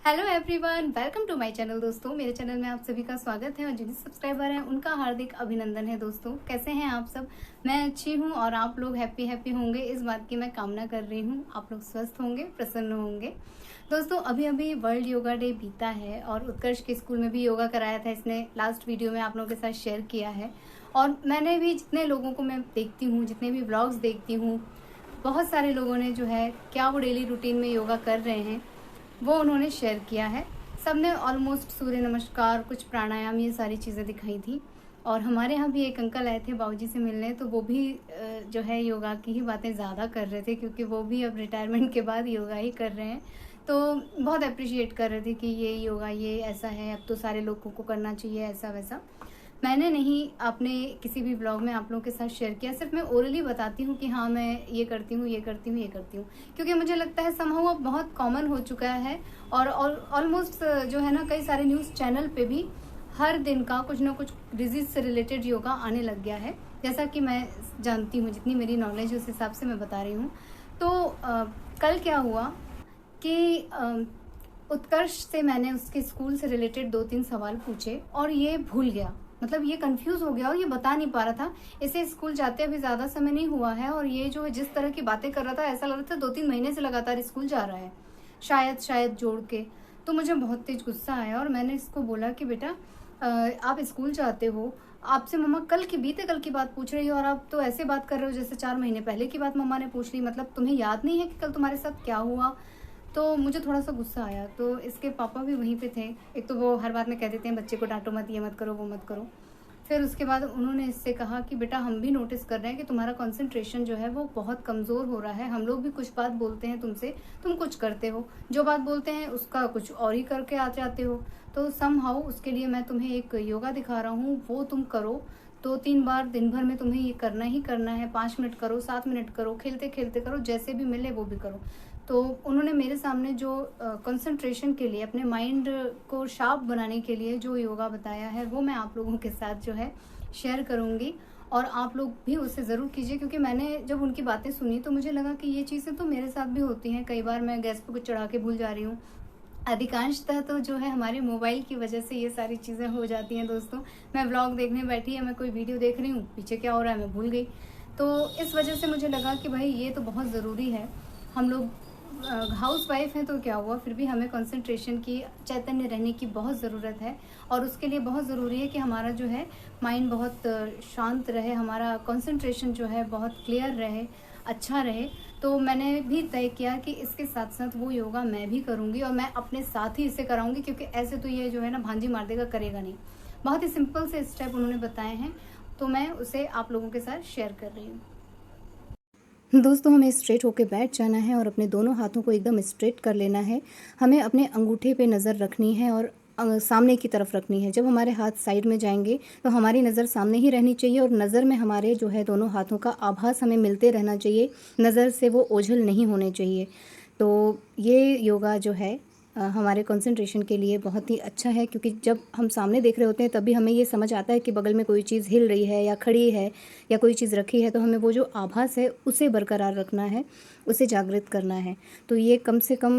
Hello everyone, welcome to my channel. दोस्तों, मेरे channel में आप सभी का स्वागत है और जिन सब्सक्राइबर हैं उनका हार्दिक अभिनंदन है। दोस्तों, कैसे हैं आप सब? मैं अच्छी हूं और आप लोग हैप्पी हैप्पी होंगे, इस बात की मैं कामना कर रही हूं। आप लोग स्वस्थ होंगे, प्रसन्न होंगे। दोस्तों, अभी अभी वर्ल्ड योगा डे बीता है और उत्कर्ष के स्कूल में भी योगा कराया था। इसने लास्ट वीडियो में आप लोगों के साथ शेयर किया है और मैंने भी जितने लोगों को मैं देखती हूँ, जितने भी व्लॉग्स देखती हूँ, बहुत सारे लोगों ने जो है क्या वो डेली रूटीन में योगा कर रहे हैं वो उन्होंने शेयर किया है। सबने ऑलमोस्ट सूर्य नमस्कार, कुछ प्राणायाम, ये सारी चीज़ें दिखाई थी। और हमारे यहाँ भी एक अंकल आए थे बाबूजी से मिलने, तो वो भी जो है योगा की ही बातें ज़्यादा कर रहे थे, क्योंकि वो भी अब रिटायरमेंट के बाद योगा ही कर रहे हैं। तो बहुत अप्रिशिएट कर रहे थे कि ये योगा ये ऐसा है, अब तो सारे लोगों को करना चाहिए, ऐसा वैसा। मैंने नहीं अपने किसी भी ब्लॉग में आप लोगों के साथ शेयर किया, सिर्फ मैं ओरली बताती हूँ कि हाँ मैं ये करती हूँ, ये करती हूँ, ये करती हूँ, क्योंकि मुझे लगता है समहाउ अब बहुत कॉमन हो चुका है। और ऑलमोस्ट जो है ना, कई सारे न्यूज़ चैनल पे भी हर दिन का कुछ ना कुछ डिजीज से रिलेटेड योगा आने लग गया है। जैसा कि मैं जानती हूँ, जितनी मेरी नॉलेज है उस हिसाब से मैं बता रही हूँ। तो कल क्या हुआ कि उत्कर्ष से मैंने उसके स्कूल से रिलेटेड 2-3 सवाल पूछे और ये भूल गया। मतलब ये कंफ्यूज हो गया और ये बता नहीं पा रहा था। इसे स्कूल जाते अभी ज़्यादा समय नहीं हुआ है और ये जो जिस तरह की बातें कर रहा था, ऐसा लग रहा था 2-3 महीने से लगातार स्कूल जा रहा है, शायद जोड़ के। तो मुझे बहुत तेज गुस्सा आया और मैंने इसको बोला कि बेटा आप स्कूल जाते हो, आपसे मम्मा बीते कल की बात पूछ रही हो और आप तो ऐसे बात कर रहे हो जैसे 4 महीने पहले की बात मम्मा ने पूछ ली। मतलब तुम्हें याद नहीं है कि कल तुम्हारे साथ क्या हुआ? तो मुझे थोड़ा सा गुस्सा आया। तो इसके पापा भी वहीं पे थे। एक तो वो हर बात में कह देते हैं बच्चे को डांटो मत, ये मत करो, वो मत करो। फिर उसके बाद उन्होंने इससे कहा कि बेटा हम भी नोटिस कर रहे हैं कि तुम्हारा कंसंट्रेशन जो है वो बहुत कमज़ोर हो रहा है। हम लोग भी कुछ बात बोलते हैं तुमसे, तुम कुछ करते हो, जो बात बोलते हैं उसका कुछ और ही करके आ जाते हो। तो समहाउ उसके लिए मैं तुम्हें एक योगा दिखा रहा हूँ, वो तुम करो। 2-3 बार दिन भर में तुम्हें ये करना ही करना है। 5 मिनट करो, 7 मिनट करो, खेलते खेलते करो, जैसे भी मिले वो भी करो। तो उन्होंने मेरे सामने जो कंसंट्रेशन के लिए, अपने माइंड को शार्प बनाने के लिए जो योगा बताया है, वो मैं आप लोगों के साथ जो है शेयर करूँगी और आप लोग भी उसे ज़रूर कीजिए। क्योंकि मैंने जब उनकी बातें सुनी तो मुझे लगा कि ये चीज़ें तो मेरे साथ भी होती हैं। कई बार मैं गैस पर कुछ चढ़ा के भूल जा रही हूँ। अधिकांशतः तो जो है हमारे मोबाइल की वजह से ये सारी चीज़ें हो जाती हैं। दोस्तों, मैं व्लॉग देखने बैठी या मैं कोई वीडियो देख रही हूँ, पीछे क्या हो रहा है मैं भूल गई। तो इस वजह से मुझे लगा कि भाई ये तो बहुत ज़रूरी है। हम लोग हाउस वाइफ हैं तो क्या हुआ, फिर भी हमें कंसंट्रेशन की, चैतन्य रहने की बहुत ज़रूरत है। और उसके लिए बहुत ज़रूरी है कि हमारा जो है माइंड बहुत शांत रहे, हमारा कंसंट्रेशन जो है बहुत क्लियर रहे, अच्छा रहे। तो मैंने भी तय किया कि इसके साथ साथ वो योगा मैं भी करूँगी और मैं अपने साथ ही इसे कराऊँगी, क्योंकि ऐसे तो ये जो है ना भांजी मार देगा, करेगा नहीं। बहुत ही सिंपल से स्टेप उन्होंने बताए हैं, तो मैं उसे आप लोगों के साथ शेयर कर रही हूँ। दोस्तों, हमें स्ट्रेट होकर बैठ जाना है और अपने दोनों हाथों को एकदम स्ट्रेट कर लेना है। हमें अपने अंगूठे पे नज़र रखनी है और सामने की तरफ रखनी है। जब हमारे हाथ साइड में जाएंगे तो हमारी नज़र सामने ही रहनी चाहिए और नज़र में हमारे जो है दोनों हाथों का आभास हमें मिलते रहना चाहिए। नज़र से वो ओझल नहीं होने चाहिए। तो ये योगा जो है हमारे कंसंट्रेशन के लिए बहुत ही अच्छा है, क्योंकि जब हम सामने देख रहे होते हैं तभी हमें ये समझ आता है कि बगल में कोई चीज़ हिल रही है या खड़ी है या कोई चीज़ रखी है। तो हमें वो जो आभास है उसे बरकरार रखना है, उसे जागृत करना है। तो ये कम से कम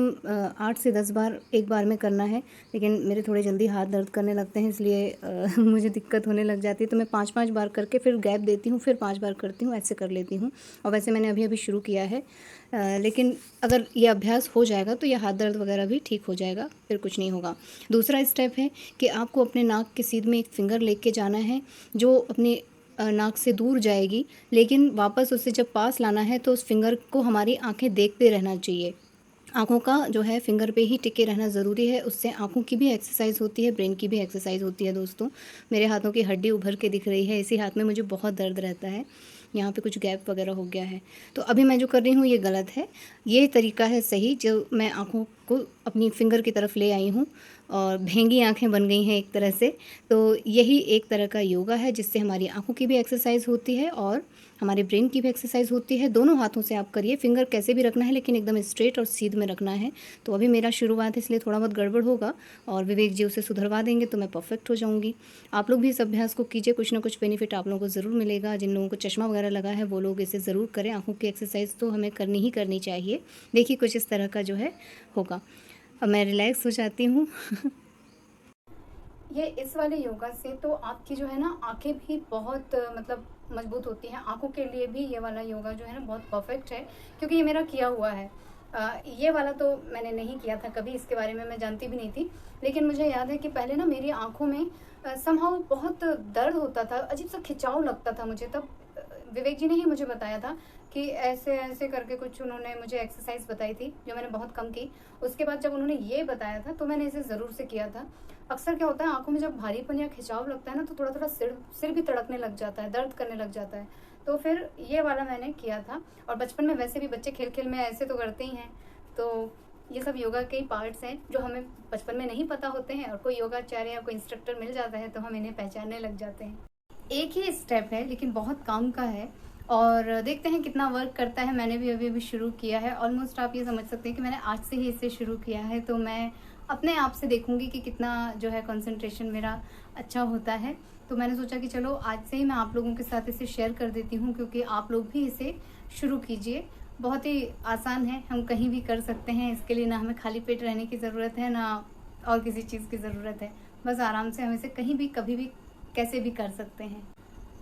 8 से 10 बार एक बार में करना है। लेकिन मेरे थोड़े जल्दी हाथ दर्द करने लगते हैं, इसलिए मुझे दिक्कत होने लग जाती है। तो मैं 5-5 बार करके फिर गैप देती हूँ, फिर 5 बार करती हूँ, ऐसे कर लेती हूँ। और वैसे मैंने अभी अभी शुरू किया है, लेकिन अगर ये अभ्यास हो जाएगा तो ये हाथ दर्द वगैरह भी ठीक हो जाएगा, फिर कुछ नहीं होगा। दूसरा स्टेप है कि आपको अपने नाक के सीध में एक फिंगर लेके जाना है, जो अपनी नाक से दूर जाएगी, लेकिन वापस उसे जब पास लाना है तो उस फिंगर को हमारी आंखें देखते रहना चाहिए। आँखों का जो है फिंगर पे ही टिके रहना ज़रूरी है। उससे आँखों की भी एक्सरसाइज होती है, ब्रेन की भी एक्सरसाइज होती है। दोस्तों, मेरे हाथों की हड्डी उभर के दिख रही है, इसी हाथ में मुझे बहुत दर्द रहता है, यहाँ पे कुछ गैप वगैरह हो गया है। तो अभी मैं जो कर रही हूँ ये गलत है, ये तरीका है सही, जो मैं आँखों को अपनी फिंगर की तरफ ले आई हूँ और भेंगी आँखें बन गई हैं एक तरह से। तो यही एक तरह का योगा है जिससे हमारी आँखों की भी एक्सरसाइज होती है और हमारे ब्रेन की भी एक्सरसाइज होती है। दोनों हाथों से आप करिए, फिंगर कैसे भी रखना है लेकिन एकदम स्ट्रेट और सीध में रखना है। तो अभी मेरा शुरुआत है, इसलिए थोड़ा बहुत गड़बड़ होगा और विवेक जी उसे सुधरवा देंगे तो मैं परफेक्ट हो जाऊंगी। आप लोग भी इस अभ्यास को कीजिए, कुछ ना कुछ बेनिफिट आप लोगों को ज़रूर मिलेगा। जिन लोगों को चश्मा वगैरह लगा है वो लोग इसे ज़रूर करें। आँखों की एक्सरसाइज तो हमें करनी ही करनी चाहिए। देखिए कुछ इस तरह का जो है होगा। अब मैं रिलैक्स हो जाती हूँ। ये इस वाले योगा से तो आपकी जो है ना आंखें भी बहुत मतलब मजबूत होती हैं। आंखों के लिए भी ये वाला योगा जो है ना बहुत परफेक्ट है, क्योंकि ये मेरा किया हुआ है। ये वाला तो मैंने नहीं किया था कभी, इसके बारे में मैं जानती भी नहीं थी। लेकिन मुझे याद है कि पहले ना मेरी आंखों में समहाउ बहुत दर्द होता था, अजीब सा खिंचाव लगता था मुझे। तब विवेक जी ने ही मुझे बताया था कि ऐसे ऐसे करके कुछ उन्होंने मुझे एक्सरसाइज बताई थी, जो मैंने बहुत कम की। उसके बाद जब उन्होंने ये बताया था तो मैंने इसे ज़रूर से किया था। अक्सर क्या होता है, आंखों में जब भारीपन या खिंचाव लगता है ना, तो थोड़ा थोड़ा सिर भी तड़कने लग जाता है, दर्द करने लग जाता है। तो फिर ये वाला मैंने किया था। और बचपन में वैसे भी बच्चे खेल खेल में ऐसे तो करते ही हैं। तो ये सब योगा के ही पार्ट्स हैं जो हमें बचपन में नहीं पता होते हैं, और कोई योगाचार्य या कोई इंस्ट्रक्टर मिल जाता है तो हम इन्हें पहचानने लग जाते हैं। एक ही स्टेप है लेकिन बहुत काम का है, और देखते हैं कितना वर्क करता है। मैंने भी अभी शुरू किया है। ऑलमोस्ट आप ये समझ सकते हैं कि मैंने आज से ही इसे शुरू किया है, तो मैं अपने आप से देखूंगी कि कितना जो है कंसंट्रेशन मेरा अच्छा होता है। तो मैंने सोचा कि चलो आज से ही मैं आप लोगों के साथ इसे शेयर कर देती हूँ, क्योंकि आप लोग भी इसे शुरू कीजिए। बहुत ही आसान है, हम कहीं भी कर सकते हैं। इसके लिए ना हमें खाली पेट रहने की ज़रूरत है, ना और किसी चीज़ की ज़रूरत है। बस आराम से हम इसे कहीं भी कभी भी कैसे भी कर सकते हैं।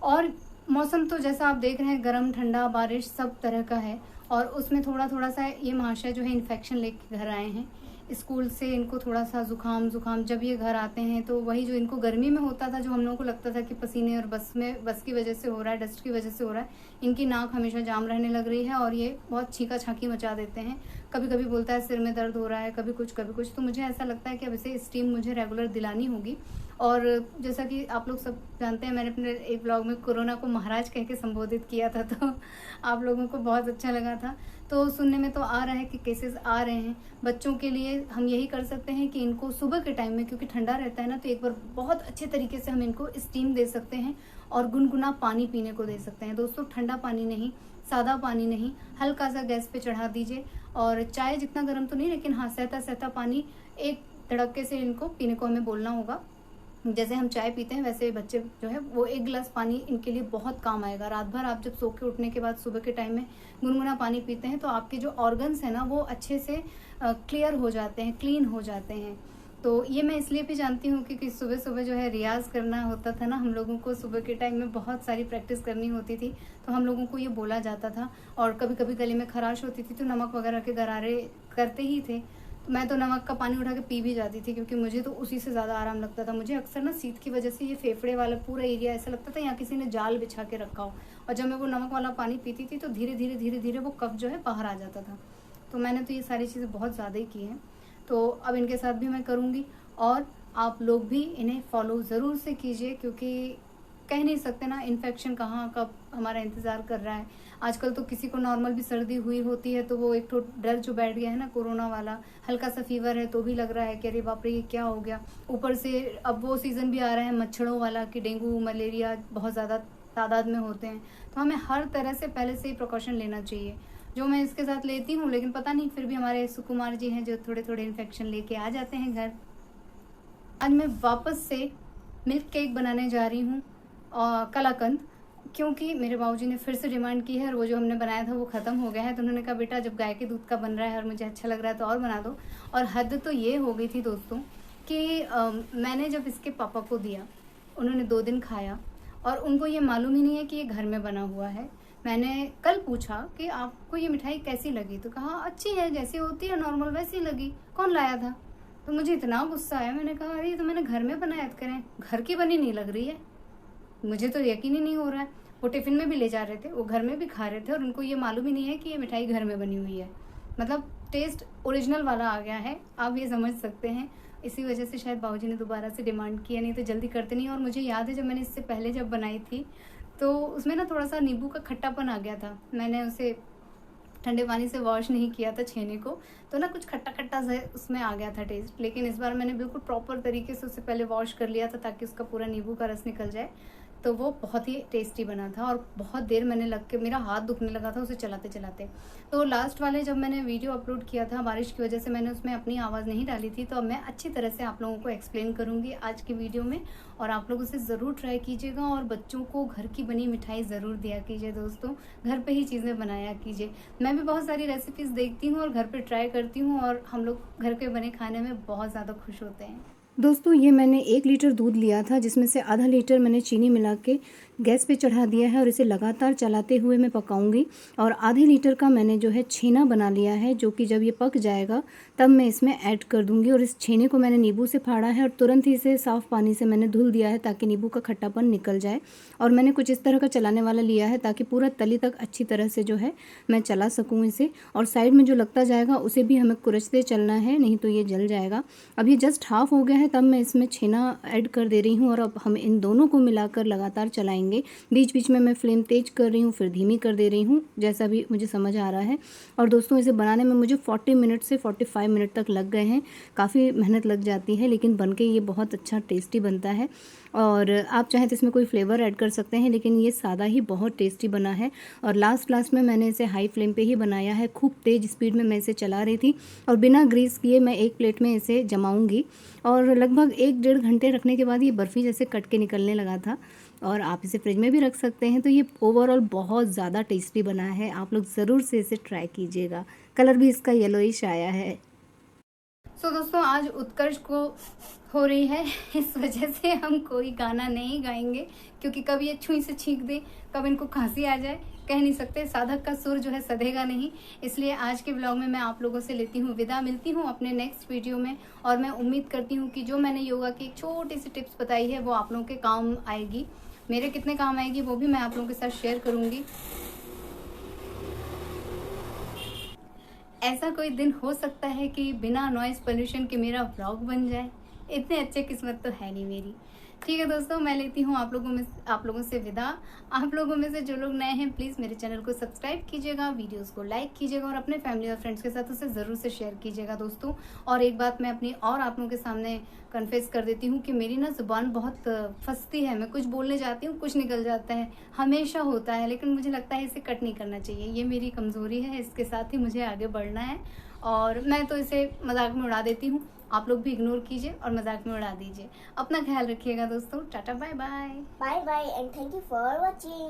और मौसम तो जैसा आप देख रहे हैं, गर्म ठंडा बारिश सब तरह का है। और उसमें थोड़ा थोड़ा सा ये महाशय जो है इन्फेक्शन लेके घर आए हैं स्कूल से। इनको थोड़ा सा जुकाम जब ये घर आते हैं तो वही जो इनको गर्मी में होता था, जो हम लोगों को लगता था कि पसीने और बस की वजह से हो रहा है, डस्ट की वजह से हो रहा है, इनकी नाक हमेशा जाम रहने लग रही है और ये बहुत छींका छांकी मचा देते हैं। कभी कभी बोलता है सिर में दर्द हो रहा है, कभी कुछ कभी कुछ। तो मुझे ऐसा लगता है कि अब इसे स्टीम मुझे रेगुलर दिलानी होगी। और जैसा कि आप लोग सब जानते हैं, मैंने अपने एक ब्लॉग में कोरोना को महाराज कह के संबोधित किया था, तो आप लोगों को बहुत अच्छा लगा था। तो सुनने में तो आ रहा है कि केसेस आ रहे हैं। बच्चों के लिए हम यही कर सकते हैं कि इनको सुबह के टाइम में, क्योंकि ठंडा रहता है ना, तो एक बार बहुत अच्छे तरीके से हम इनको स्टीम दे सकते हैं और गुनगुना पानी पीने को दे सकते हैं। दोस्तों, ठंडा पानी नहीं, सादा पानी नहीं, हल्का सा गैस पे चढ़ा दीजिए। और चाय जितना गर्म तो नहीं, लेकिन हाँ सहता सहता पानी एक धड़के से इनको पीने को हमें बोलना होगा। जैसे हम चाय पीते हैं वैसे बच्चे जो है वो एक गिलास पानी इनके लिए बहुत काम आएगा। रात भर आप जब सो के उठने के बाद सुबह के टाइम में गुनगुना पानी पीते हैं तो आपके जो ऑर्गन्स हैं ना वो अच्छे से क्लियर हो जाते हैं, क्लीन हो जाते हैं। तो ये मैं इसलिए भी जानती हूँ क्योंकि सुबह सुबह जो है रियाज करना होता था ना, हम लोगों को सुबह के टाइम में बहुत सारी प्रैक्टिस करनी होती थी, तो हम लोगों को ये बोला जाता था। और कभी कभी गले में खराश होती थी तो नमक वगैरह के गरारे करते ही थे। मैं तो नमक का पानी उठा के पी भी जाती थी, क्योंकि मुझे तो उसी से ज़्यादा आराम लगता था। मुझे अक्सर ना शीत की वजह से ये फेफड़े वाला पूरा एरिया ऐसा लगता था यहाँ किसी ने जाल बिछा के रखा हो। और जब मैं वो नमक वाला पानी पीती थी तो धीरे धीरे धीरे धीरे वो कफ जो है बाहर आ जाता था। तो मैंने तो ये सारी चीज़ें बहुत ज़्यादा ही की हैं, तो अब इनके साथ भी मैं करूँगी। और आप लोग भी इन्हें फॉलो ज़रूर से कीजिए, क्योंकि कह नहीं सकते ना इन्फेक्शन कहाँ कब हमारा इंतज़ार कर रहा है। आजकल तो किसी को नॉर्मल भी सर्दी हुई होती है तो वो एक तो डर जो बैठ गया है ना कोरोना वाला, हल्का सा फीवर है तो भी लग रहा है कि अरे बाप रे ये क्या हो गया। ऊपर से अब वो सीज़न भी आ रहा है मच्छरों वाला कि डेंगू मलेरिया बहुत ज़्यादा तादाद में होते हैं। तो हमें हर तरह से पहले से ही प्रिकॉशन लेना चाहिए, जो मैं इसके साथ लेती हूँ। लेकिन पता नहीं, फिर भी हमारे सुकुमार जी हैं जो थोड़े थोड़े इन्फेक्शन लेके आ जाते हैं घर। आज मैं वापस से मिल्क केक बनाने जा रही हूँ और कलाकंद, क्योंकि मेरे बाबूजी ने फिर से डिमांड की है और वो जो हमने बनाया था वो ख़त्म हो गया है। तो उन्होंने कहा बेटा जब गाय के दूध का बन रहा है और मुझे अच्छा लग रहा है तो और बना दो। और हद तो ये हो गई थी दोस्तों कि मैंने जब इसके पापा को दिया, उन्होंने 2 दिन खाया और उनको ये मालूम ही नहीं है कि ये घर में बना हुआ है। मैंने कल पूछा कि आपको ये मिठाई कैसी लगी, तो कहा अच्छी है, जैसी होती है नॉर्मल वैसी लगी, कौन लाया था। तो मुझे इतना गुस्सा आया, मैंने कहा अरे ये तो मैंने घर में बनाया करें, घर की बनी नहीं लग रही है। मुझे तो यकीन ही नहीं हो रहा है। वो टिफ़िन में भी ले जा रहे थे, वो घर में भी खा रहे थे और उनको ये मालूम ही नहीं है कि ये मिठाई घर में बनी हुई है। मतलब टेस्ट ओरिजिनल वाला आ गया है, आप ये समझ सकते हैं। इसी वजह से शायद बाबूजी ने दोबारा से डिमांड किया, नहीं तो जल्दी करते नहीं। और मुझे याद है जब मैंने इससे पहले जब बनाई थी तो उसमें ना थोड़ा सा नींबू का खट्टापन आ गया था। मैंने उसे ठंडे पानी से वॉश नहीं किया था छेने को, तो ना कुछ खट्टा खट्टा सा उसमें आ गया था टेस्ट। लेकिन इस बार मैंने बिल्कुल प्रॉपर तरीके से उससे पहले वॉश कर लिया था ताकि उसका पूरा नींबू का रस निकल जाए। तो वो बहुत ही टेस्टी बना था और बहुत देर मैंने लग के मेरा हाथ दुखने लगा था उसे चलाते चलाते। तो लास्ट वाले जब मैंने वीडियो अपलोड किया था, बारिश की वजह से मैंने उसमें अपनी आवाज़ नहीं डाली थी, तो अब मैं अच्छी तरह से आप लोगों को एक्सप्लेन करूँगी आज की वीडियो में, और आप लोग उसे ज़रूर ट्राई कीजिएगा और बच्चों को घर की बनी मिठाई ज़रूर दिया कीजिए दोस्तों, घर पे ही चीज़ें बनाया कीजिए। मैं भी बहुत सारी रेसिपीज़ देखती हूँ और घर पे ट्राई करती हूँ और हम लोग घर के बने खाने में बहुत ज़्यादा खुश होते हैं। दोस्तों ये मैंने 1 लीटर दूध लिया था, जिसमें से आधा लीटर मैंने चीनी मिला के गैस पे चढ़ा दिया है और इसे लगातार चलाते हुए मैं पकाऊंगी। और आधे लीटर का मैंने जो है छेना बना लिया है, जो कि जब ये पक जाएगा तब मैं इसमें ऐड कर दूंगी। और इस छेने को मैंने नींबू से फाड़ा है और तुरंत ही इसे साफ़ पानी से मैंने धुल दिया है ताकि नींबू का खट्टापन निकल जाए। और मैंने कुछ इस तरह का चलाने वाला लिया है ताकि पूरा तली तक अच्छी तरह से जो है मैं चला सकूँ इसे। और साइड में जो लगता जाएगा उसे भी हमें कुरचते चलना है, नहीं तो ये जल जाएगा। अब ये जस्ट हाफ़ हो गया है, तब मैं इसमें छेना ऐड कर दे रही हूँ और अब हम इन दोनों को मिलाकर लगातार चलाएंगे। बीच बीच में मैं फ्लेम तेज कर रही हूँ, फिर धीमी कर दे रही हूँ, जैसा भी मुझे समझ आ रहा है। और दोस्तों इसे बनाने में मुझे 40 मिनट से 45 मिनट तक लग गए हैं। काफ़ी मेहनत लग जाती है, लेकिन बनके ये बहुत अच्छा टेस्टी बनता है। और आप चाहें तो इसमें कोई फ्लेवर ऐड कर सकते हैं, लेकिन ये सादा ही बहुत टेस्टी बना है। और लास्ट में मैंने इसे हाई फ्लेम पे ही बनाया है, खूब तेज़ स्पीड में मैं इसे चला रही थी। और बिना ग्रीस किए मैं एक प्लेट में इसे जमाऊंगी और लगभग 1-1.5 घंटे रखने के बाद ये बर्फ़ी जैसे कट के निकलने लगा था। और आप इसे फ्रिज में भी रख सकते हैं। तो ये ओवरऑल बहुत ज़्यादा टेस्टी बना है, आप लोग ज़रूर से इसे ट्राई कीजिएगा। कलर भी इसका येलोइश आया है। सो दोस्तों आज उत्कर्ष को हो रही है, इस वजह से हम कोई गाना नहीं गाएंगे, क्योंकि कब ये छुई से छींक दे, कब इनको खांसी आ जाए, कह नहीं सकते। साधक का सुर जो है सधेगा नहीं। इसलिए आज के ब्लॉग में मैं आप लोगों से लेती हूँ विदा, मिलती हूँ अपने नेक्स्ट वीडियो में। और मैं उम्मीद करती हूँ कि जो मैंने योगा की एक छोटी सी टिप्स बताई है वो आप लोगों के काम आएगी। मेरे कितने काम आएगी वो भी मैं आप लोगों के साथ शेयर करूँगी। ऐसा कोई दिन हो सकता है कि बिना नॉइज़ पोल्यूशन के मेरा व्लॉग बन जाए, इतने अच्छे किस्मत तो है नहीं मेरी। ठीक है दोस्तों, मैं लेती हूँ आप लोगों से विदा। आप लोगों में से जो लोग नए हैं प्लीज़ मेरे चैनल को सब्सक्राइब कीजिएगा, वीडियोस को लाइक कीजिएगा और अपने फैमिली और फ्रेंड्स के साथ उसे ज़रूर से शेयर कीजिएगा दोस्तों। और एक बात मैं अपनी और आप लोगों के सामने कन्फेस कर देती हूँ कि मेरी ना ज़ुबान बहुत फंसती है। मैं कुछ बोलने जाती हूँ, कुछ निकल जाता है, हमेशा होता है, लेकिन मुझे लगता है इसे कट नहीं करना चाहिए। ये मेरी कमज़ोरी है, इसके साथ ही मुझे आगे बढ़ना है। और मैं तो इसे मजाक में उड़ा देती हूँ, आप लोग भी इग्नोर कीजिए और मजाक में उड़ा दीजिए। अपना ख्याल रखिएगा दोस्तों। Tata bye bye. Bye bye and thank you for watching.